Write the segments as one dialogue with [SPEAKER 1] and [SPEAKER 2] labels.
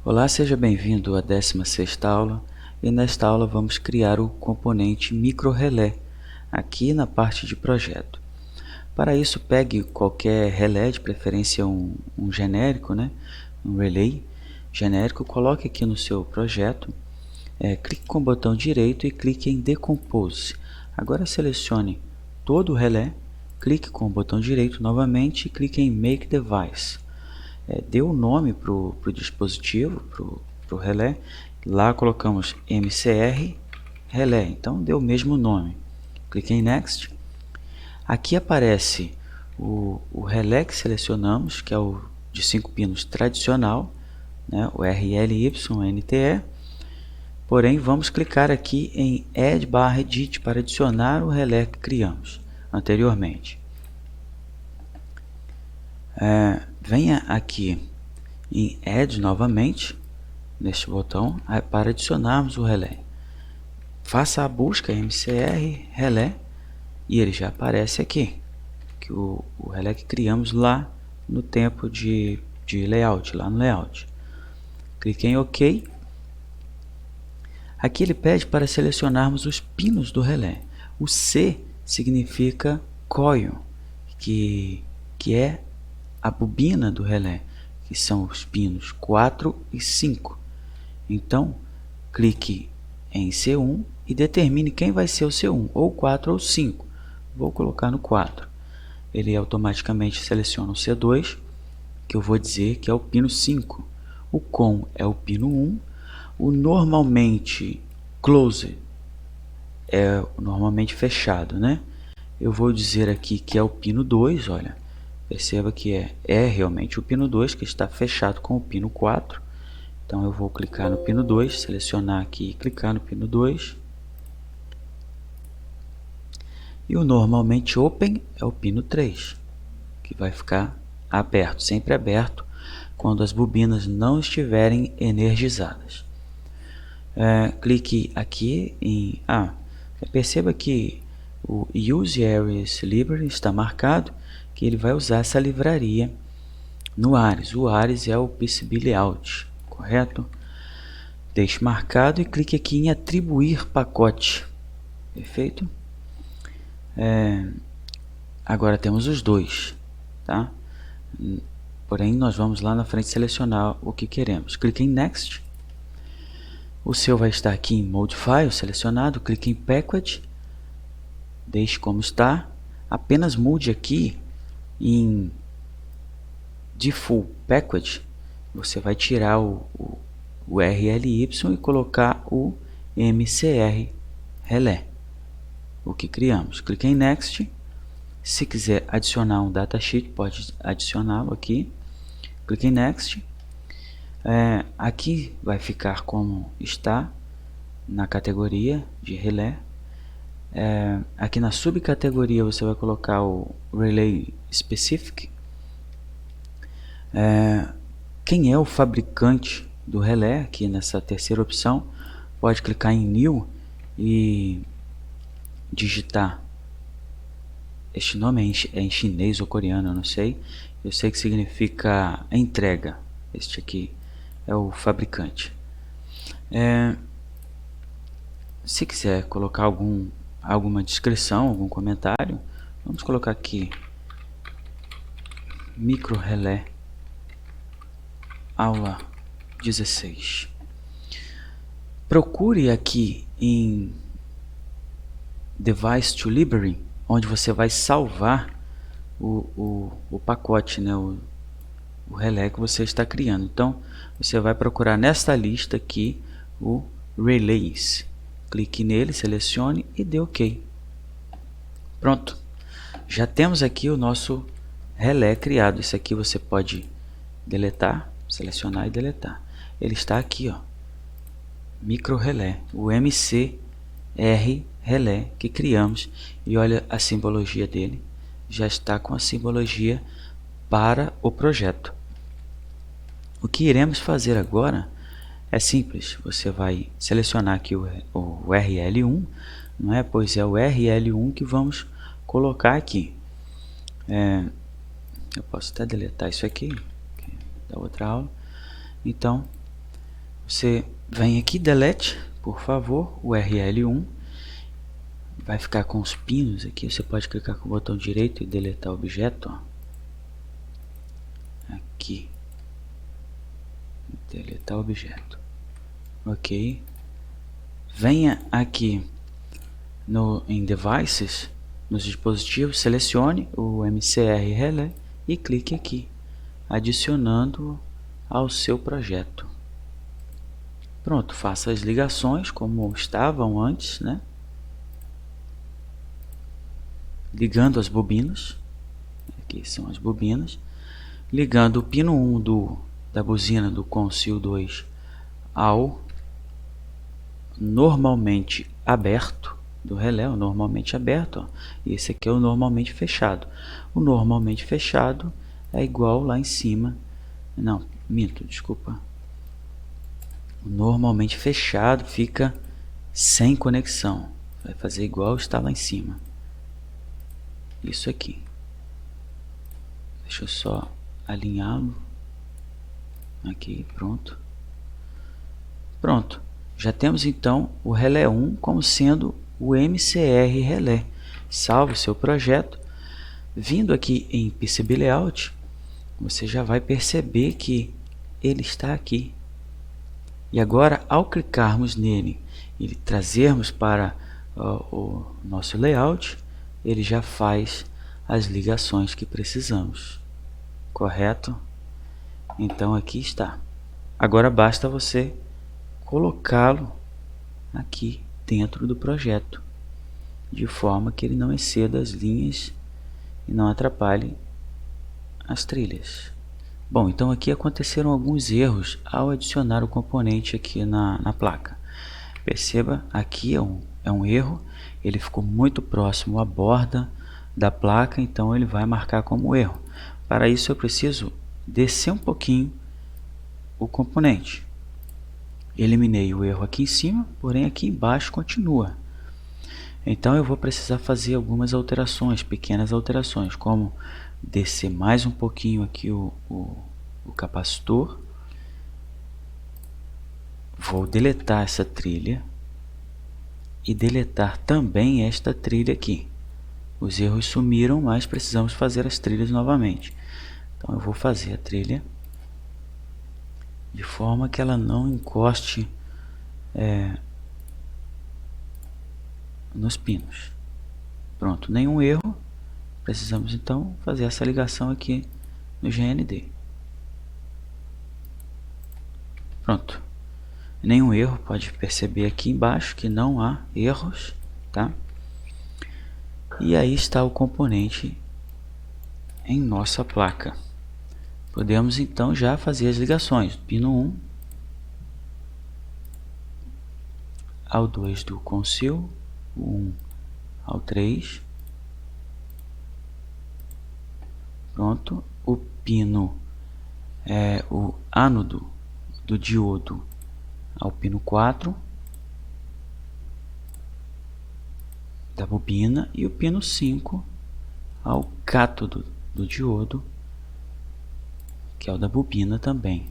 [SPEAKER 1] Olá, seja bem-vindo à 16ª aula, e nesta aula vamos criar o componente microrelé aqui na parte de projeto. Para isso, pegue qualquer relé, de preferência um genérico, um relay genérico, coloque aqui no seu projeto, clique com o botão direito e clique em Decompose. Agora selecione todo o relé, clique com o botão direito novamente e clique em Make Device. Dê o nome para o dispositivo, para o relé. Lá colocamos MCR relé, então dê o mesmo nome. Clique em Next. Aqui aparece o relé que selecionamos, que é o de 5 pinos tradicional, o RLYNTE. Porém, vamos clicar aqui em Add/Edit para adicionar o relé que criamos anteriormente. Venha aqui em Add novamente, neste botão, para adicionarmos o relé. Faça a busca MCR relé e ele já aparece aqui, que o relé que criamos lá no tempo de layout, lá no layout. Clique em OK. Aqui ele pede para selecionarmos os pinos do relé. O C significa coil, que é a bobina do relé, que são os pinos 4 e 5. Então, clique em C1 e determine quem vai ser o C1, ou 4 ou 5. Vou colocar no 4. Ele automaticamente seleciona o C2, que eu vou dizer que é o pino 5. O COM é o pino 1. O normalmente close é normalmente fechado, Eu vou dizer aqui que é o pino 2, olha. Perceba que é realmente o pino 2, que está fechado com o pino 4. Então eu vou clicar no pino 2, selecionar aqui e clicar no pino 2. E o normalmente open é o pino 3, que vai ficar aberto, sempre aberto, quando as bobinas não estiverem energizadas. Clique aqui em... perceba que o Use Ares Library está marcado, que ele vai usar essa livraria no Ares. O Ares é o PCB Layout, correto? Deixe marcado e clique aqui em atribuir pacote. Perfeito? Agora temos os dois, tá? Porém, nós vamos lá na frente selecionar o que queremos. Clique em Next. O seu vai estar aqui em Modify, o selecionado. Clique em Package. Deixe como está. Apenas mude aqui em Default Package. Você vai tirar o RLY e colocar o MCR relé, o que criamos. Clique em Next. Se quiser adicionar um datasheet, pode adicioná-lo aqui. Clique em Next. Aqui vai ficar como está na categoria de relé. Aqui na subcategoria você vai colocar o Relay Specific. Quem é o fabricante do relé? Aqui nessa terceira opção, pode clicar em New e digitar. Este nome é em chinês ou coreano, eu não sei. Eu sei que significa entrega. Este aqui é o fabricante. Se quiser colocar alguma descrição, algum comentário, vamos colocar aqui microrelé aula 16. Procure aqui em Device to Library, onde você vai salvar o pacote, o relé que você está criando. Então, você vai procurar nesta lista aqui o Relays. Clique nele, selecione e dê OK. Pronto. Já temos aqui o nosso relé criado. Esse aqui você pode deletar, selecionar e deletar. Ele está aqui, ó, microrelé, o MCR relé que criamos, e olha a simbologia dele, já está com a simbologia para o projeto. O que iremos fazer agora é simples. Você vai selecionar aqui o RL1, pois é o RL1 que vamos colocar aqui. Eu posso até deletar isso aqui da outra aula. Então, você vem aqui, delete, por favor, o URL1. Vai ficar com os pinos aqui. Você pode clicar com o botão direito e deletar o objeto. Ó. Aqui. Deletar o objeto. Ok. Venha aqui em Devices, nos dispositivos, selecione o MCR Relé e clique aqui, adicionando ao seu projeto. Pronto, faça as ligações como estavam antes, né? Ligando as bobinas, aqui são as bobinas, ligando o pino 1 da buzina do Consil 2 ao normalmente aberto do relé, o normalmente aberto, ó. E esse aqui é o normalmente fechado. O normalmente fechado é igual lá em cima, não, minto, desculpa. O normalmente fechado fica sem conexão, vai fazer igual está lá em cima. Isso aqui. Deixa eu só alinhá-lo. Aqui, pronto. Pronto. Já temos então o relé 1 como sendo o MCR relé. Salve o seu projeto. Vindo aqui em PCB Layout, você já vai perceber que ele está aqui. E agora, ao clicarmos nele e trazermos para o nosso layout, ele já faz as ligações que precisamos. Correto? Então aqui está. Agora basta você colocá-lo aqui dentro do projeto, de forma que ele não exceda as linhas e não atrapalhe as trilhas. Bom, então aqui aconteceram alguns erros ao adicionar o componente aqui na placa. Perceba, aqui é um erro, ele ficou muito próximo à borda da placa, então ele vai marcar como erro. Para isso eu preciso descer um pouquinho o componente. Eliminei o erro aqui em cima, porém aqui embaixo continua. Então eu vou precisar fazer algumas alterações, pequenas alterações, como descer mais um pouquinho aqui o capacitor. Vou deletar essa trilha e deletar também esta trilha aqui. Os erros sumiram, mas precisamos fazer as trilhas novamente. Então eu vou fazer a trilha de forma que ela não encoste nos pinos. Pronto, nenhum erro. Precisamos então fazer essa ligação aqui no GND. Pronto, nenhum erro, pode perceber aqui embaixo que não há erros, tá? E aí está o componente em nossa placa. Podemos então já fazer as ligações, pino 1 ao 2 do Consil, o 1 ao 3. Pronto, o pino, o ânodo do diodo ao pino 4 da bobina e o pino 5 ao cátodo do diodo, que é o da bobina também.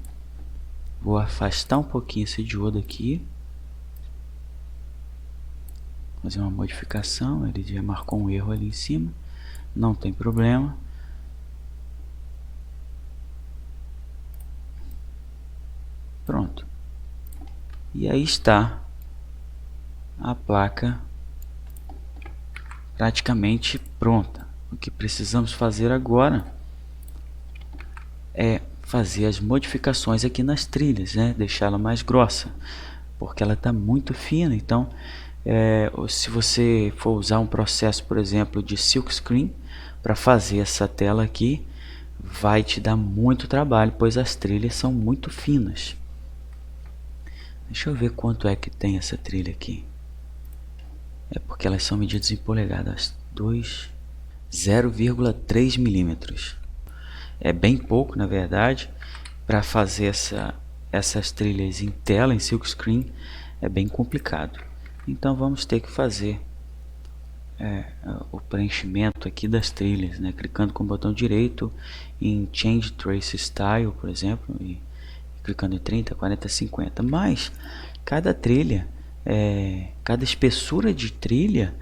[SPEAKER 1] Vou afastar um pouquinho esse diodo aqui, fazer uma modificação. Ele já marcou um erro ali em cima, não tem problema. Pronto, e aí está a placa praticamente pronta. O que precisamos fazer agora é fazer as modificações aqui nas trilhas, né? Deixá-la mais grossa, porque ela está muito fina. Então se você for usar um processo, por exemplo, de silkscreen para fazer essa tela aqui, vai te dar muito trabalho, pois as trilhas são muito finas. Deixa eu ver quanto é que tem essa trilha aqui. É porque elas são medidas em polegadas. 0,3 milímetros. É bem pouco, na verdade. Para fazer essas trilhas em tela, em silkscreen, é bem complicado. Então vamos ter que fazer o preenchimento aqui das trilhas, né? Clicando com o botão direito em Change Trace Style, por exemplo, e clicando em 30, 40, 50, mas cada trilha, cada espessura de trilha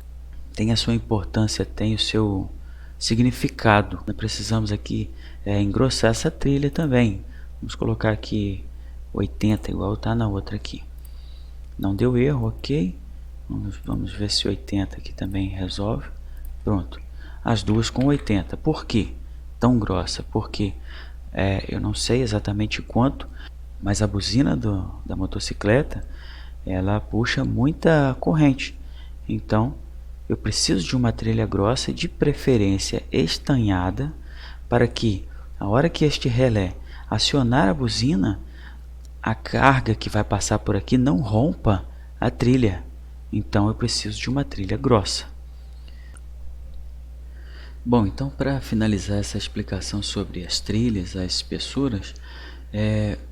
[SPEAKER 1] tem a sua importância, tem o seu significado. Nós precisamos aqui engrossar essa trilha também. Vamos colocar aqui 80, igual está na outra aqui. Não deu erro, ok. Vamos ver se 80 aqui também resolve. Pronto, as duas com 80. Por que tão grossa? Porque eu não sei exatamente quanto, mas a buzina da motocicleta, ela puxa muita corrente. Então eu preciso de uma trilha grossa, de preferência estanhada, para que a hora que este relé acionar a buzina, a carga que vai passar por aqui não rompa a trilha. Então eu preciso de uma trilha grossa. Bom, então para finalizar essa explicação sobre as trilhas, as espessuras,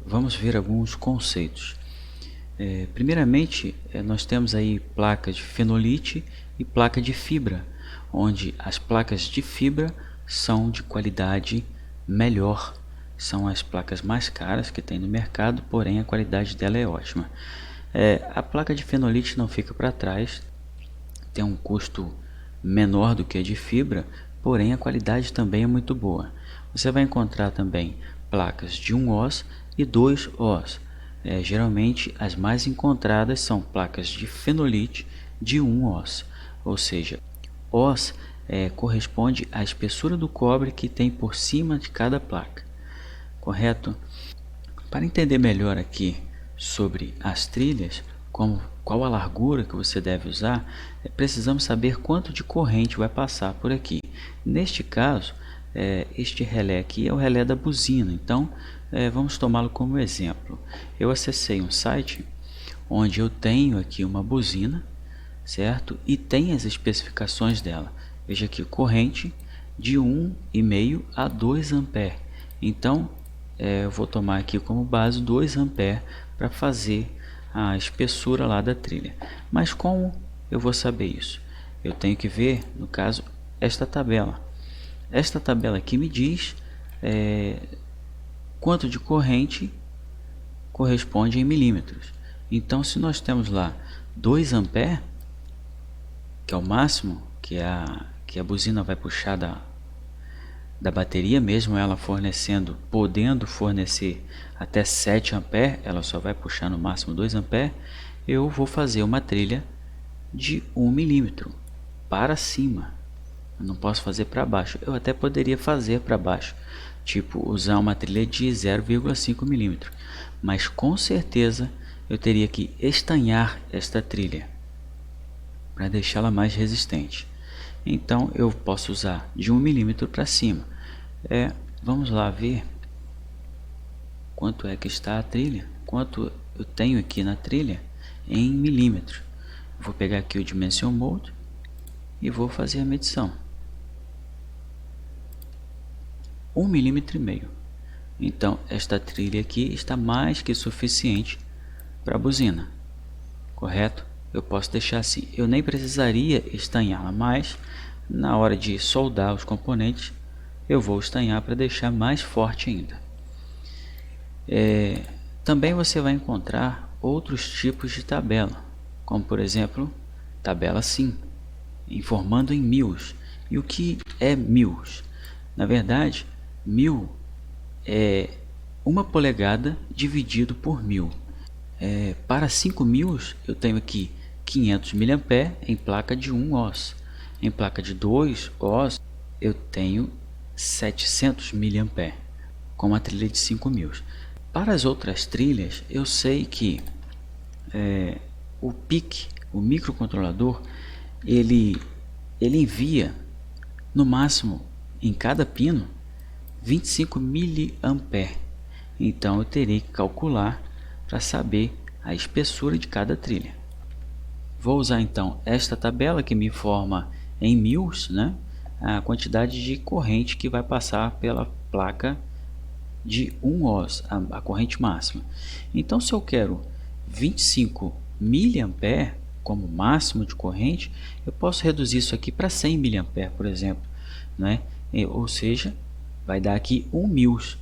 [SPEAKER 1] vamos ver alguns conceitos. Primeiramente, nós temos aí placas de fenolite e placa de fibra, onde as placas de fibra são de qualidade melhor, são as placas mais caras que tem no mercado, porém a qualidade dela é ótima. A placa de fenolite não fica para trás, tem um custo menor do que a de fibra, porém a qualidade também é muito boa. Você vai encontrar também placas de 1 oz e 2 oz. Geralmente as mais encontradas são placas de fenolite de 1 oz, ou seja, oz corresponde à espessura do cobre que tem por cima de cada placa, correto? Para entender melhor aqui sobre as trilhas, qual a largura que você deve usar, precisamos saber quanto de corrente vai passar por aqui. Neste caso, este relé aqui é o relé da buzina, então vamos tomá-lo como exemplo. Eu acessei um site onde eu tenho aqui uma buzina, certo? E tem as especificações dela. Veja aqui, corrente de 1,5 a 2 A. Então, eu vou tomar aqui como base 2 A para fazer a espessura lá da trilha. Mas como eu vou saber isso? Eu tenho que ver, no caso, esta tabela. Esta tabela aqui me diz quanto de corrente corresponde em milímetros. Então, se nós temos lá 2 A, que é o máximo que a buzina vai puxar da bateria, mesmo ela podendo fornecer até 7 A, ela só vai puxar no máximo 2 A, eu vou fazer uma trilha de 1 milímetro para cima. Eu não posso fazer para baixo. Eu até poderia fazer para baixo, tipo usar uma trilha de 0,5 milímetro, mas com certeza eu teria que estanhar esta trilha para deixá-la mais resistente. Então eu posso usar de 1 milímetro para cima. Vamos lá ver quanto é que está a trilha, quanto eu tenho aqui na trilha em milímetros. Vou pegar aqui o Dimension Mode e vou fazer a medição. 1,5 milímetro. Então esta trilha aqui está mais que suficiente para a buzina, correto? Eu posso deixar assim, eu nem precisaria estanhá-la, mas na hora de soldar os componentes eu vou estanhar para deixar mais forte ainda. Também você vai encontrar outros tipos de tabela, como por exemplo tabela SIM, informando em mils. E o que é mils? Na verdade, 1000 é 1 polegada dividido por 1000. Para 5000 eu tenho aqui 500 mA em placa de 1 oz. Em placa de 2 oz eu tenho 700 mA com uma trilha de 5000. Para as outras trilhas eu sei que o PIC, o microcontrolador, ele envia no máximo em cada pino 25 mA. Então eu terei que calcular para saber a espessura de cada trilha. Vou usar então esta tabela que me informa em mils, né, a quantidade de corrente que vai passar pela placa de 1 oz, a corrente máxima. Então se eu quero 25 mA como máximo de corrente, eu posso reduzir isso aqui para 100 mA, por exemplo, né? Ou seja, vai dar aqui 1 mils,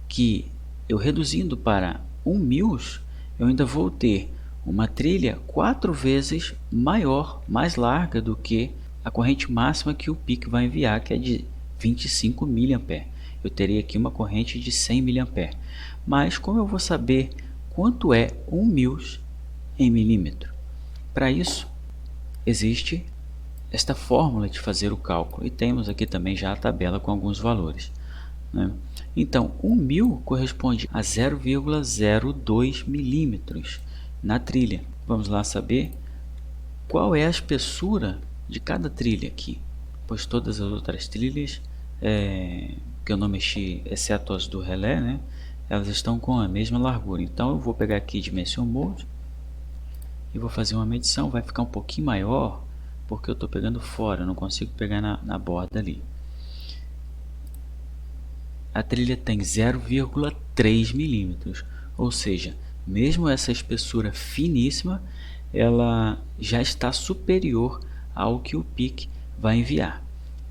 [SPEAKER 1] que eu reduzindo para 1 milhos, eu ainda vou ter uma trilha 4 vezes maior, mais larga do que a corrente máxima que o PIC vai enviar, que é de 25 mA. Eu teria aqui uma corrente de 100 mA. Mas como eu vou saber quanto é 1 milhos em milímetro? Para isso, existe esta fórmula de fazer o cálculo, e temos aqui também já a tabela com alguns valores, né? Então, 1 mil corresponde a 0,02 milímetros na trilha. Vamos lá saber qual é a espessura de cada trilha aqui, pois todas as outras trilhas que eu não mexi, exceto as do relé, né, elas estão com a mesma largura. Então eu vou pegar aqui Dimension Mode e vou fazer uma medição. Vai ficar um pouquinho maior porque eu estou pegando fora, eu não consigo pegar na borda ali. A trilha tem 0,3 milímetros, ou seja, mesmo essa espessura finíssima, ela já está superior ao que o PIC vai enviar,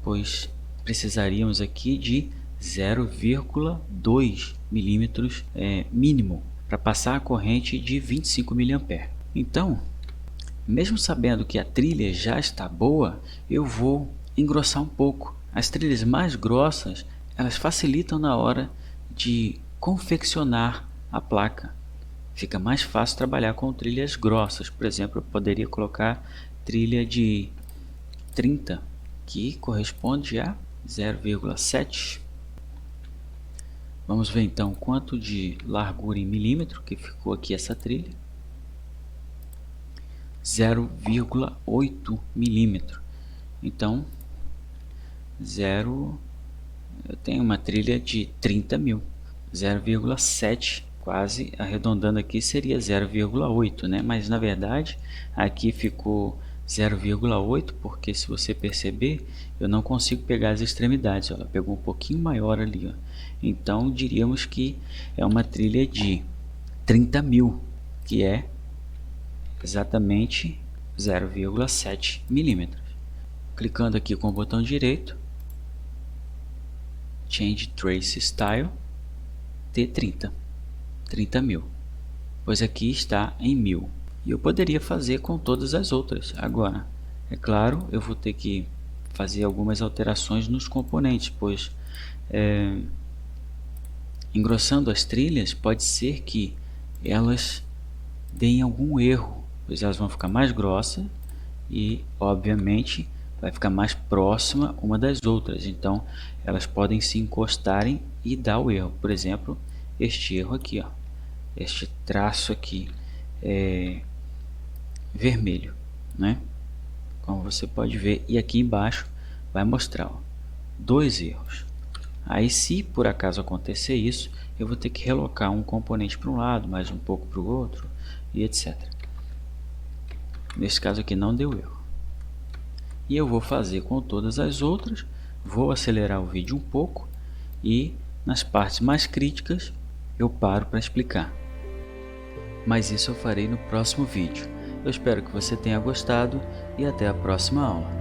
[SPEAKER 1] pois precisaríamos aqui de 0,2 milímetros mínimo para passar a corrente de 25 mA. Então, mesmo sabendo que a trilha já está boa, eu vou engrossar um pouco. As trilhas mais grossas, elas facilitam na hora de confeccionar a placa. Fica mais fácil trabalhar com trilhas grossas. Por exemplo, eu poderia colocar trilha de 30, que corresponde a 0,7. Vamos ver então quanto de largura em milímetro que ficou aqui essa trilha. 0,8 milímetro. Então, eu tenho uma trilha de 30 mil. 0,7, quase arredondando aqui, seria 0,8, né? Mas na verdade aqui ficou 0,8 porque, se você perceber, eu não consigo pegar as extremidades. Ela pegou um pouquinho maior ali, ó. Então diríamos que é uma trilha de 30 mil, que é exatamente 0,7 milímetros. Clicando aqui com o botão direito, Change Trace Style, T30, 30 mil, pois aqui está em 1000. E eu poderia fazer com todas as outras. Agora, é claro, eu vou ter que fazer algumas alterações nos componentes, pois engrossando as trilhas pode ser que elas deem algum erro, pois elas vão ficar mais grossas e, obviamente, vai ficar mais próxima uma das outras. Então, elas podem se encostarem e dar o erro. Por exemplo, este erro aqui, ó, este traço aqui é vermelho, né? Como você pode ver, e aqui embaixo vai mostrar, ó, 2 erros. Aí, se por acaso acontecer isso, eu vou ter que relocar um componente para um lado, mais um pouco para o outro, e etc. Nesse caso aqui não deu erro. E eu vou fazer com todas as outras. Vou acelerar o vídeo um pouco e nas partes mais críticas eu paro para explicar. Mas isso eu farei no próximo vídeo. Eu espero que você tenha gostado e até a próxima aula.